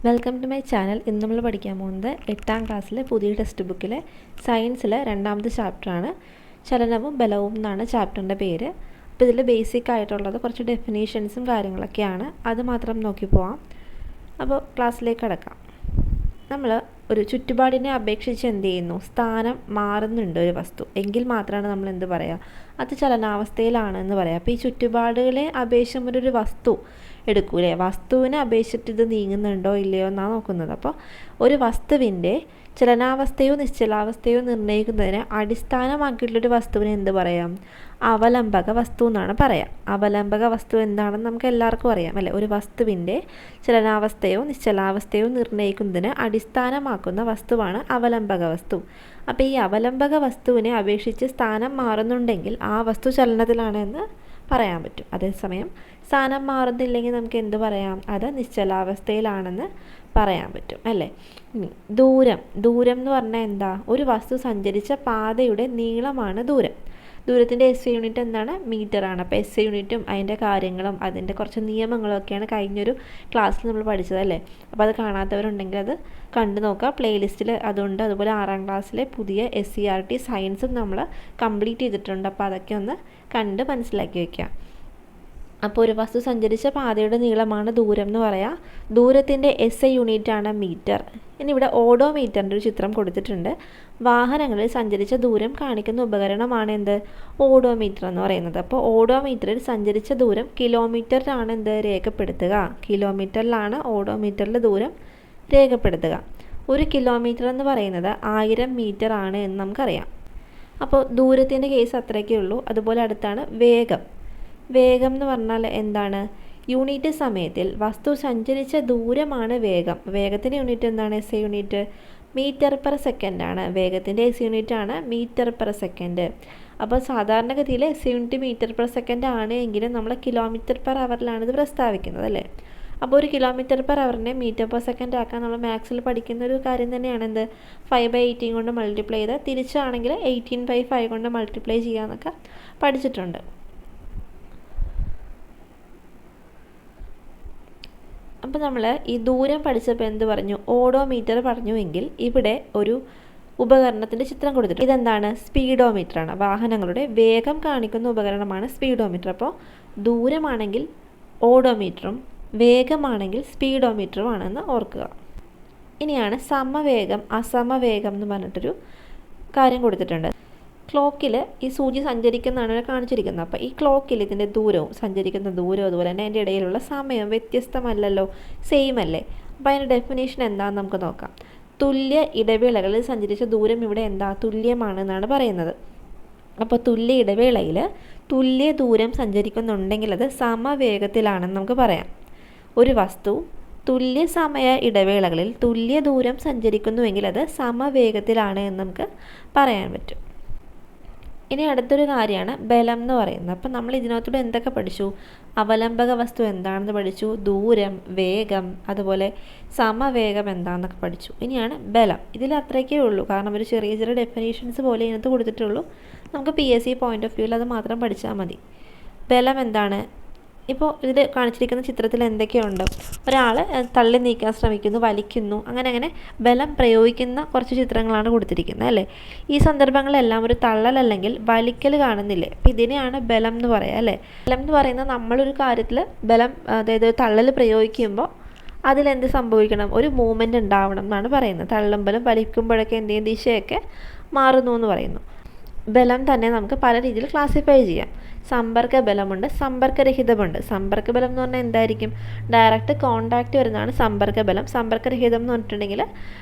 Welcome to my channel. ഇന്ന് നമ്മൾ പഠിക്കാൻ പോകുന്നത് 8ാം ക്ലാസ്സിലെ പുതിയ ടെക്സ്റ്റ് ബുക്കിലെ സയൻസിലെ 2ാമത്തെ ചാപ്റ്ററാണ്. ചലനവും ബലവും എന്നാണ് ചാപ്റ്ററിൻ്റെ പേര്. അപ്പോൾ ഇതിൽ ബേസിക് ആയിട്ടുള്ളത് കുറച്ച് ഡെഫിനേഷൻസും കാര്യങ്ങളൊക്കെയാണ്. അത് മാത്രം നോക്കി പോവാം. അപ്പോൾ ക്ലാസ്സിലേക്ക് കടക്കാം. നമ്മൾ ഒരു ചുറ്റുപാടിനെ അപേക്ഷിച്ച് എന്ത് ചെയ്യുന്നു? സ്ഥാനം മാറുന്നുണ്ട് ഒരു വസ്തു എങ്കിൽ മാത്രമാണ് നമ്മൾ എന്ത് പറയുക? അത് ചലനാവസ്ഥയിലാണ് എന്ന് പറയാം. അപ്പോൾ ഈ ചുറ്റുപാടുകളെ അപേക്ഷിച്ച് ഒരു വസ്തു എടുക്കൂലേ, വസ്തുവിനെ അപേക്ഷിച്ചിട്ട് ഇത് നീങ്ങുന്നുണ്ടോ ഇല്ലയോ എന്നാണ് നോക്കുന്നത്. അപ്പോൾ ഒരു വസ്തുവിൻ്റെ ചലനാവസ്ഥയോ നിശ്ചലാവസ്ഥയോ നിർണ്ണയിക്കുന്നതിന് അടിസ്ഥാനമാക്കിയിട്ടുള്ളൊരു വസ്തുവിനെ എന്ത് പറയാം? അവലംബക വസ്തു എന്നാണ് പറയാം. അവലംബക വസ്തു എന്താണെന്ന് നമുക്ക് എല്ലാവർക്കും അറിയാം അല്ലേ? ഒരു വസ്തുവിൻ്റെ ചലനാവസ്ഥയോ നിശ്ചലാവസ്ഥയോ നിർണ്ണയിക്കുന്നതിന് അടിസ്ഥാനമാക്കുന്ന വസ്തുവാണ് അവലംബക വസ്തു. അപ്പോൾ ഈ അവലംബക വസ്തുവിനെ അപേക്ഷിച്ച് സ്ഥാനം മാറുന്നുണ്ടെങ്കിൽ ആ വസ്തു ചലനത്തിലാണെന്ന് പറയാൻ പറ്റും. അതേസമയം സ്ഥാനം മാറുന്നില്ലെങ്കിൽ നമുക്ക് എന്ത് പറയാം? അത് നിശ്ചലാവസ്ഥയിലാണെന്ന് പറയാൻ പറ്റും അല്ലേ? ദൂരം എന്ന് പറഞ്ഞാൽ എന്താ? ഒരു വസ്തു സഞ്ചരിച്ച പാതയുടെ നീളമാണ് ദൂരം. ദൂരത്തിൻ്റെ എസ് യൂണിറ്റ് എന്താണ്? മീറ്ററാണ്. അപ്പോൾ എസ് യൂണിറ്റും അതിൻ്റെ കാര്യങ്ങളും അതിൻ്റെ കുറച്ച് നിയമങ്ങളൊക്കെയാണ് കഴിഞ്ഞൊരു ക്ലാസ്സിൽ നമ്മൾ പഠിച്ചതല്ലേ? അപ്പോൾ അത് കാണാത്തവരുണ്ടെങ്കിൽ അത് കണ്ടു നോക്കുക. പ്ലേലിസ്റ്റിൽ അതുണ്ട്. അതുപോലെ 6ാം ക്ലാസ്സിലെ പുതിയ SCERT സയൻസും നമ്മൾ കംപ്ലീറ്റ് ചെയ്തിട്ടുണ്ട്. അപ്പോൾ അതൊക്കെ ഒന്ന് കണ്ട് മനസ്സിലാക്കി വയ്ക്കുക. അപ്പോൾ ഒരു വസ്തു സഞ്ചരിച്ച പാതയുടെ നീളമാണ് ദൂരം എന്ന് പറയാം. ദൂരത്തിൻ്റെ SI യൂണിറ്റാണ് മീറ്റർ. ഇനി ഇവിടെ ഓഡോമീറ്ററിൻ്റെ ഒരു ചിത്രം കൊടുത്തിട്ടുണ്ട്. വാഹനങ്ങളിൽ സഞ്ചരിച്ച ദൂരം കാണിക്കുന്ന ഉപകരണമാണ് എന്ത്? ഓഡോമീറ്റർ എന്ന് പറയുന്നത്. അപ്പോൾ ഓഡോമീറ്ററിൽ സഞ്ചരിച്ച ദൂരം കിലോമീറ്ററിലാണ് എന്ത് രേഖപ്പെടുത്തുക? കിലോമീറ്ററിലാണ് ഓഡോമീറ്ററിലെ ദൂരം രേഖപ്പെടുത്തുക. ഒരു കിലോമീറ്റർ എന്ന് പറയുന്നത് 1000 മീറ്റർ ആണ് എന്ന് നമുക്കറിയാം. അപ്പോൾ ദൂരത്തിൻ്റെ കേസ് അത്രയൊക്കെ ഉള്ളൂ. അതുപോലെ അടുത്താണ് വേഗം എന്ന് പറഞ്ഞാൽ എന്താണ്? യൂണിറ്റ് സമയത്തിൽ വസ്തു സഞ്ചരിച്ച ദൂരമാണ് വേഗം. വേഗത്തിൻ്റെ യൂണിറ്റ് എന്താണ്? SI unit metre per second ആണ്. വേഗത്തിൻ്റെ SI യൂണിറ്റ് ആണ് മീറ്റർ പെർ സെക്കൻഡ്. അപ്പോൾ സാധാരണഗതിയിൽ SI unit metre per second ആണ് എങ്കിലും നമ്മൾ കിലോമീറ്റർ പെർ അവറിലാണ് ഇത് പ്രസ്താവിക്കുന്നത് അല്ലേ? അപ്പോൾ ഒരു കിലോമീറ്റർ പെർ അവറിനെ മീറ്റർ പെർ സെക്കൻഡ് ആക്കാൻ നമ്മൾ മാത്സിൽ പഠിക്കുന്ന ഒരു കാര്യം തന്നെയാണ് എന്ത്? 5/18 കൊണ്ട് മൾട്ടിപ്ലൈ ചെയ്ത് തിരിച്ചാണെങ്കിൽ 18/5 കൊണ്ട് മൾട്ടിപ്ലൈ ചെയ്യാമെന്നൊക്കെ പഠിച്ചിട്ടുണ്ട്. അപ്പോൾ നമ്മൾ ഈ ദൂരം പഠിച്ചപ്പോൾ എന്ത് പറഞ്ഞു? ഓഡോമീറ്റർ പറഞ്ഞുവെങ്കിൽ ഇവിടെ ഒരു ഉപകരണത്തിൻ്റെ ചിത്രം കൊടുത്തിട്ടുണ്ട്. ഇതെന്താണ്? സ്പീഡോമീറ്ററാണ്. വാഹനങ്ങളുടെ വേഗം കാണിക്കുന്ന ഉപകരണമാണ് സ്പീഡോമീറ്റർ. അപ്പോൾ ദൂരമാണെങ്കിൽ ഓഡോമീറ്ററും വേഗമാണെങ്കിൽ സ്പീഡോമീറ്ററും ആണെന്ന് ഓർക്കുക. ഇനിയാണ് സമവേഗം അസമവേഗം എന്ന് പറഞ്ഞിട്ടൊരു കാര്യം കൊടുത്തിട്ടുണ്ട്. ക്ലോക്കിൽ ഈ സൂചി സഞ്ചരിക്കുന്നതാണ് ഇവിടെ കാണിച്ചിരിക്കുന്നത്. അപ്പോൾ ഈ ക്ലോക്കിൽ ഇതിൻ്റെ ദൂരവും സഞ്ചരിക്കുന്ന ദൂരവും അതുപോലെ തന്നെ അതിൻ്റെ ഇടയിലുള്ള സമയം വ്യത്യസ്തമല്ലല്ലോ, സെയിം അല്ലേ? അപ്പോൾ അതിൻ്റെ ഡെഫിനേഷൻ എന്താണെന്ന് നമുക്ക് നോക്കാം. തുല്യ ഇടവേളകളിൽ സഞ്ചരിച്ച ദൂരം ഇവിടെ എന്താ? തുല്യമാണെന്നാണ് പറയുന്നത്. അപ്പോൾ തുല്യ ഇടവേളയിൽ തുല്യ ദൂരം സഞ്ചരിക്കുന്നുണ്ടെങ്കിൽ അത് സമവേഗത്തിലാണെന്ന് നമുക്ക് പറയാം. ഒരു വസ്തു തുല്യ സമയ ഇടവേളകളിൽ തുല്യ ദൂരം സഞ്ചരിക്കുന്നുവെങ്കിൽ അത് സമവേഗത്തിലാണ് എന്ന് നമുക്ക് പറയാൻ പറ്റും. ഇനി അടുത്തൊരു കാര്യമാണ് ബലം എന്ന് പറയുന്നത്. അപ്പം നമ്മൾ ഇതിനകത്തൂടെ എന്തൊക്കെ പഠിച്ചു? അവലംബക വസ്തു എന്താണെന്ന് പഠിച്ചു, ദൂരം, വേഗം, അതുപോലെ സമവേഗം എന്താണെന്നൊക്കെ പഠിച്ചു. ഇനിയാണ് ബലം. ഇതിൽ അത്രയൊക്കെ ഉള്ളൂ. കാരണം ഒരു ചെറിയ ഡെഫിനേഷൻസ് പോലെ ഇതിനകത്ത് കൊടുത്തിട്ടുള്ളൂ. നമുക്ക് PSC പോയിൻ്റ് ഓഫ് വ്യൂവിൽ അത് മാത്രം പഠിച്ചാൽ മതി. ബലം എന്താണ്? ഇപ്പോൾ ഇതിൽ കാണിച്ചിരിക്കുന്ന ചിത്രത്തിൽ എന്തൊക്കെയുണ്ട്? ഒരാൾ തള്ളി നീക്കാൻ ശ്രമിക്കുന്നു, വലിക്കുന്നു, അങ്ങനെ ബലം പ്രയോഗിക്കുന്ന കുറച്ച് ചിത്രങ്ങളാണ് കൊടുത്തിരിക്കുന്നത് അല്ലേ? ഈ സന്ദർഭങ്ങളെല്ലാം ഒരു തള്ളൽ അല്ലെങ്കിൽ വലിക്കൽ കാണുന്നില്ലേ? അപ്പോൾ ഇതിനെയാണ് ബലം എന്ന് പറയുക അല്ലേ? ബലം എന്ന് പറയുന്നത് നമ്മളൊരു കാര്യത്തിൽ ബലം, അതായത് തള്ളൽ പ്രയോഗിക്കുമ്പോൾ അതിലെന്ത് സംഭവിക്കണം? ഒരു മൂവ്മെൻറ്റ് ഉണ്ടാവണം എന്നാണ് പറയുന്നത്. തള്ളുമ്പോഴും വലിക്കുമ്പോഴൊക്കെ എന്ത് ചെയ്യും? ദിശയൊക്കെ മാറുന്നു എന്ന് പറയുന്നു. ബലം തന്നെ നമുക്ക് പല രീതിയിൽ ക്ലാസിഫൈ ചെയ്യാം. സമ്പർക്ക ബലമുണ്ട്, സമ്പർക്കരഹിതമുണ്ട്. സമ്പർക്ക ബലം എന്ന് പറഞ്ഞാൽ എന്തായിരിക്കും? ഡയറക്റ്റ് കോണ്ടാക്റ്റ് വരുന്നതാണ് സമ്പർക്ക ബലം. സമ്പർക്കരഹിതം എന്ന് പറഞ്ഞിട്ടുണ്ടെങ്കിൽ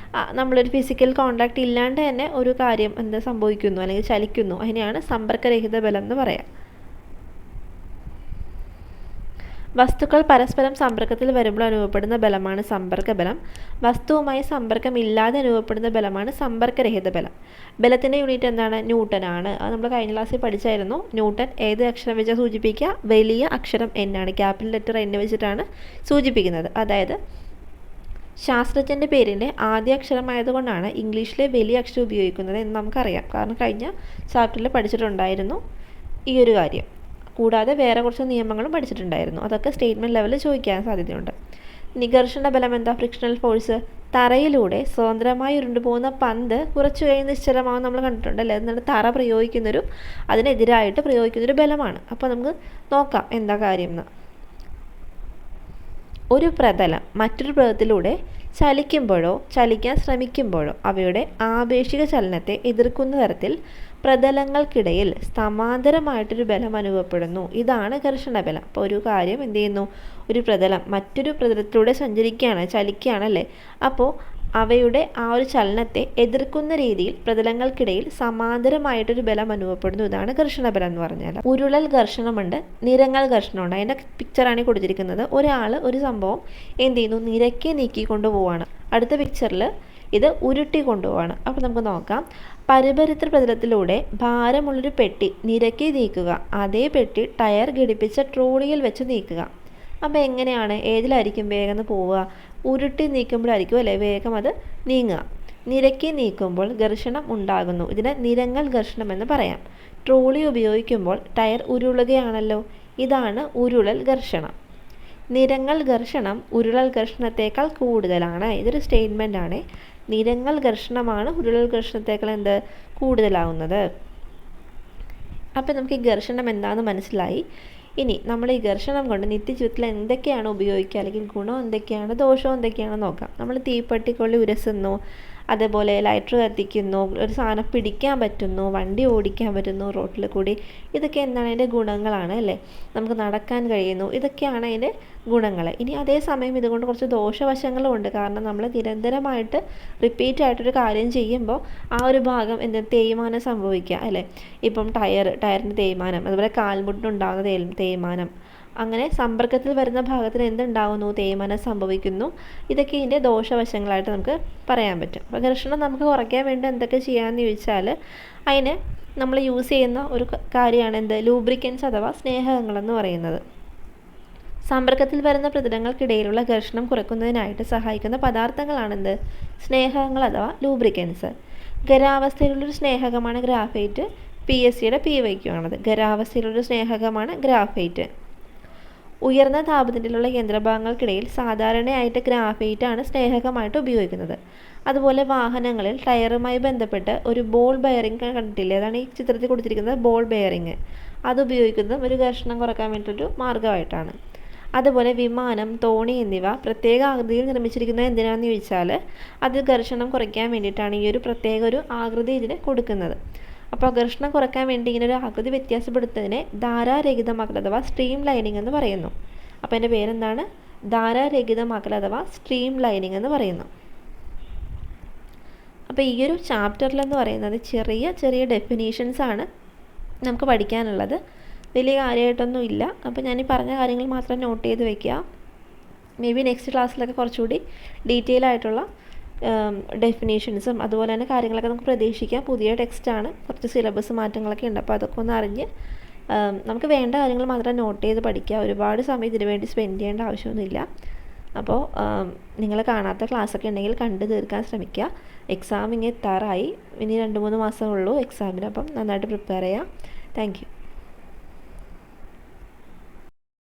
നമ്മളൊരു ഫിസിക്കൽ കോണ്ടാക്റ്റ് ഇല്ലാണ്ട് തന്നെ ഒരു കാര്യം എന്താ സംഭവിക്കുന്നു അല്ലെങ്കിൽ ചലിക്കുന്നു, അതിനെയാണ് സമ്പർക്കരഹിത ബലം എന്ന് പറയാം. വസ്തുക്കൾ പരസ്പരം സമ്പർക്കത്തിൽ വരുമ്പോൾ അനുഭവപ്പെടുന്ന ബലമാണ് സമ്പർക്ക ബലം. വസ്തുവുമായി സമ്പർക്കമില്ലാതെ അനുഭവപ്പെടുന്ന ബലമാണ് സമ്പർക്കരഹിത ബലം. ബലത്തിൻ്റെ യൂണിറ്റ് എന്താണ്? ന്യൂട്ടനാണ്. അത് നമ്മൾ കഴിഞ്ഞ ക്ലാസ്സിൽ പഠിച്ചായിരുന്നു. ന്യൂട്ടൻ ഏത് അക്ഷരം വെച്ചാൽ സൂചിപ്പിക്കുക? വലിയ അക്ഷരം N ആണ്. ക്യാപിറ്റൽ ലെറ്റർ N വെച്ചിട്ടാണ് സൂചിപ്പിക്കുന്നത്. അതായത് ശാസ്ത്രജ്ഞൻ്റെ പേരിൻ്റെ ആദ്യ അക്ഷരമായതുകൊണ്ടാണ് ഇംഗ്ലീഷിലെ വലിയ അക്ഷരം ഉപയോഗിക്കുന്നത് എന്ന് നമുക്കറിയാം. കാരണം കഴിഞ്ഞ ചാപ്റ്ററിൽ പഠിച്ചിട്ടുണ്ടായിരുന്നു ഈ ഒരു കാര്യം. കൂടാതെ വേറെ കുറച്ച് നിയമങ്ങളും പഠിച്ചിട്ടുണ്ടായിരുന്നു. അതൊക്കെ സ്റ്റേറ്റ്മെൻറ്റ് ലെവലിൽ ചോദിക്കാൻ സാധ്യതയുണ്ട്. ഇനി ഘർഷണ ബലം എന്താ? Frictional force. തറയിലൂടെ സ്വതന്ത്രമായി ഉരുണ്ടുപോകുന്ന പന്ത് കുറച്ചു കഴിഞ്ഞ് നിശ്ചലമാവും നമ്മൾ കണ്ടിട്ടുണ്ടല്ലേ. എന്നാൽ തറ അതിനെതിരായിട്ട് പ്രയോഗിക്കുന്നൊരു ബലമാണ്. അപ്പോൾ നമുക്ക് നോക്കാം എന്താ കാര്യം എന്ന്. ഒരു പ്രതലം മറ്റൊരു പ്രതലത്തിലൂടെ ചലിക്കുമ്പോഴോ ചലിക്കാൻ ശ്രമിക്കുമ്പോഴോ അവയുടെ ആപേക്ഷിക ചലനത്തെ എതിർക്കുന്ന തരത്തിൽ പ്രതലങ്ങൾക്കിടയിൽ സമാന്തരമായിട്ടൊരു ബലം അനുഭവപ്പെടുന്നു. ഇതാണ് ഘർഷണബലം. അപ്പോൾ ഒരു കാര്യം എന്ത് ചെയ്യുന്നു? ഒരു പ്രതലം മറ്റൊരു പ്രതലത്തിലൂടെ ചലിക്കുകയാണല്ലേ. അപ്പോൾ അവയുടെ ആ ഒരു ചലനത്തെ എതിർക്കുന്ന രീതിയിൽ പ്രതലങ്ങൾക്കിടയിൽ സമാന്തരമായിട്ടൊരു ബലം അനുഭവപ്പെടുന്നു. ഇതാണ് ഘർഷണബലം എന്ന് പറഞ്ഞാൽ. ഉരുളൽ ഘർഷണമുണ്ട്, നിരങ്ങൽ ഘർഷണമുണ്ട്. അതിൻ്റെ പിക്ചറാണ് കൊടുത്തിരിക്കുന്നത്. ഒരാൾ ഒരു സംഭവം എന്ത് ചെയ്യുന്നു? നിരക്കി നീക്കിക്കൊണ്ട് പോവാണ്. അടുത്ത പിക്ചറിൽ ഇത് ഉരുട്ടി കൊണ്ടുപോവാണ്. അപ്പോൾ നമുക്ക് നോക്കാം. പരിപരിത്ര പ്രതലത്തിലൂടെ ഭാരമുള്ളൊരു പെട്ടി നിരക്കി നീക്കുക. അതേ പെട്ടി ടയർ ഘടിപ്പിച്ച ട്രോളിയിൽ വെച്ച് നീക്കുക. അപ്പോൾ എങ്ങനെയാണ്, ഏതിലായിരിക്കും വേഗം പോവുക? ഉരുട്ടി നീക്കുമ്പോഴായിരിക്കും അല്ലേ വേഗം അത് നീങ്ങുക. നിരക്കി നീക്കുമ്പോൾ ഘർഷണം ഉണ്ടാകുന്നു. ഇതിനെ നിരങ്ങൽ ഘർഷണം എന്ന് പറയാം. ട്രോളി ഉപയോഗിക്കുമ്പോൾ ടയർ ഉരുളുകയാണല്ലോ. ഇതാണ് ഉരുളൽ ഘർഷണം. നിരങ്ങൽ ഘർഷണം ഉരുളൽ ഘർഷണത്തേക്കാൾ കൂടുതലാണ്. ഇതൊരു സ്റ്റേറ്റ്മെൻ്റ് ആണ്. നിരങ്ങൽ ഘർഷണമാണ് ഉരുളൽ ഘർഷണത്തേക്കാൾ കൂടുതലാവുന്നത്. അപ്പോൾ നമുക്ക് ഈ ഘർഷണം എന്താണെന്ന് മനസ്സിലായി. ഇനി നമ്മൾ ഈ ഘർഷണം കൊണ്ട് നിത്യജീവിതത്തിൽ എന്തൊക്കെയാണ് ഉപയോഗിക്കുക, അല്ലെങ്കിൽ ഗുണം എന്തൊക്കെയാണ്, ദോഷം എന്തൊക്കെയാണെന്ന് നോക്കാം. നമ്മൾ തീപ്പെട്ടിക്കൊള്ളി ഉരസുന്നു, അതേപോലെ ലൈറ്റർ കത്തിക്കുന്നു, ഒരു സാധനം പിടിക്കാൻ പറ്റുന്നു, വണ്ടി ഓടിക്കാൻ പറ്റുന്നു റോട്ടിൽ കൂടി. ഇതൊക്കെ എന്താണ്? അതിൻ്റെ ഗുണങ്ങളാണ് അല്ലേ. നമുക്ക് നടക്കാൻ കഴിയുന്നു. ഇതൊക്കെയാണ് അതിൻ്റെ ഗുണങ്ങൾ. ഇനി അതേസമയം ഇതുകൊണ്ട് കുറച്ച് ദോഷവശങ്ങളും ഉണ്ട്. കാരണം നമ്മൾ നിരന്തരമായിട്ട് റിപ്പീറ്റായിട്ടൊരു കാര്യം ചെയ്യുമ്പോൾ ആ ഒരു ഭാഗം തേയ്മാനം സംഭവിക്കുക അല്ലേ. ഇപ്പം ടയറിൻ്റെ തേയ്മാനം, അതുപോലെ കാൽമുട്ടിനുണ്ടാകുന്ന തേയ്മാനം, അങ്ങനെ സമ്പർക്കത്തിൽ വരുന്ന ഭാഗത്തിന് എന്തുണ്ടാകുന്നു? തേയ്മാനം സംഭവിക്കുന്നു. ഇതൊക്കെ ഇതിൻ്റെ ദോഷവശങ്ങളായിട്ട് നമുക്ക് പറയാൻ പറ്റും. അപ്പോൾ ഘർഷണം നമുക്ക് കുറയ്ക്കാൻ വേണ്ടി എന്തൊക്കെ ചെയ്യാമെന്ന് ചോദിച്ചാൽ അതിന് നമ്മൾ യൂസ് ചെയ്യുന്ന ഒരു കാര്യമാണ് ലൂബ്രിക്കൻസ് അഥവാ സ്നേഹകങ്ങളെന്ന് പറയുന്നത്. സമ്പർക്കത്തിൽ വരുന്ന പ്രതലങ്ങൾക്കിടയിലുള്ള ഘർഷണം കുറയ്ക്കുന്നതിനായിട്ട് സഹായിക്കുന്ന പദാർത്ഥങ്ങളാണ് സ്നേഹകങ്ങൾ അഥവാ ലൂബ്രിക്കൻസ്. ഖരാവസ്ഥയിലുള്ളൊരു സ്നേഹകമാണ് ഗ്രാഫൈറ്റ്. PSCയുടെ PYQ ആണത്. ഖരാവസ്ഥയിലുള്ളൊരു സ്നേഹകമാണ് ഗ്രാഫൈറ്റ്. ഉയർന്ന താപനിലയിലുള്ള യന്ത്രഭാഗങ്ങൾക്കിടയിൽ സാധാരണയായിട്ട് ഗ്രാഫൈറ്റ് ആണ് സ്നേഹകമായിട്ട് ഉപയോഗിക്കുന്നത്. അതുപോലെ വാഹനങ്ങളിൽ ടയറുമായി ബന്ധപ്പെട്ട് ഒരു ബോൾ ബെയറിംഗ് കണ്ടിട്ടില്ലേ? അതാണ് ഈ ചിത്രത്തിൽ കൊടുത്തിരിക്കുന്നത് ബോൾ ബെയറിംഗ്. അത് ഉപയോഗിക്കുന്നതും ഒരു ഘർഷണം കുറയ്ക്കാൻ വേണ്ടിയിട്ടൊരു മാർഗ്ഗമായിട്ടാണ്. അതുപോലെ വിമാനം, തോണി എന്നിവ പ്രത്യേക ആകൃതിയിൽ നിർമ്മിച്ചിരിക്കുന്നത് എന്തിനാണെന്ന് ചോദിച്ചാൽ അത് ഘർഷണം കുറയ്ക്കാൻ വേണ്ടിയിട്ടാണ് ഈ ഒരു പ്രത്യേക ഒരു ആകൃതി ഇതിന് കൊടുക്കുന്നത്. അപ്പോൾ ഘർഷണം കുറയ്ക്കാൻ വേണ്ടി ഇങ്ങനെ ഒരു ആകൃതി വ്യത്യാസപ്പെടുത്തുന്നതിനെ ധാരാരഹിതമാക്കൽ അഥവാ സ്ട്രീം ലൈനിങ് എന്ന് പറയുന്നു. അപ്പോൾ എൻ്റെ പേരെന്താണ്? ധാരാരഹിതമാക്കൽ അഥവാ സ്ട്രീം ലൈനിങ് എന്ന് പറയുന്നു. അപ്പോൾ ഈ ഒരു ചാപ്റ്ററിലെന്ന് പറയുന്നത് ചെറിയ ചെറിയ ഡെഫിനീഷൻസാണ് നമുക്ക് പഠിക്കാനുള്ളത്. വലിയ കാര്യമായിട്ടൊന്നും ഇല്ല. അപ്പോൾ ഞാൻ ഈ പറഞ്ഞ കാര്യങ്ങൾ മാത്രം നോട്ട് ചെയ്ത് വെക്കുക. മേ ബി നെക്സ്റ്റ് ക്ലാസ്സിലൊക്കെ കുറച്ചുകൂടി ഡീറ്റെയിൽ ആയിട്ടുള്ള ഡെഫിനേഷൻസും അതുപോലെ തന്നെ കാര്യങ്ങളൊക്കെ നമുക്ക് പ്രതീക്ഷിക്കാം. പുതിയ ടെക്സ്റ്റാണ്, കുറച്ച് സിലബസ് മാറ്റങ്ങളൊക്കെ ഉണ്ട്. അപ്പോൾ അതൊക്കെ ഒന്ന് അറിഞ്ഞ് നമുക്ക് വേണ്ട കാര്യങ്ങൾ മാത്രം നോട്ട് ചെയ്ത് പഠിക്കുക. ഒരുപാട് സമയം ഇതിനു വേണ്ടി സ്പെൻഡ് ചെയ്യേണ്ട ആവശ്യമൊന്നുമില്ല. അപ്പോൾ നിങ്ങൾ കാണാത്ത ക്ലാസ്സൊക്കെ ഉണ്ടെങ്കിൽ കണ്ടു തീർക്കാൻ ശ്രമിക്കുക. എക്സാം ഇങ്ങനെ എത്താറായി. ഇനി 2-3 മാസമേ ഉള്ളൂ എക്സാമിന്. അപ്പം നന്നായിട്ട് പ്രിപ്പയർ ചെയ്യുക. Thank you.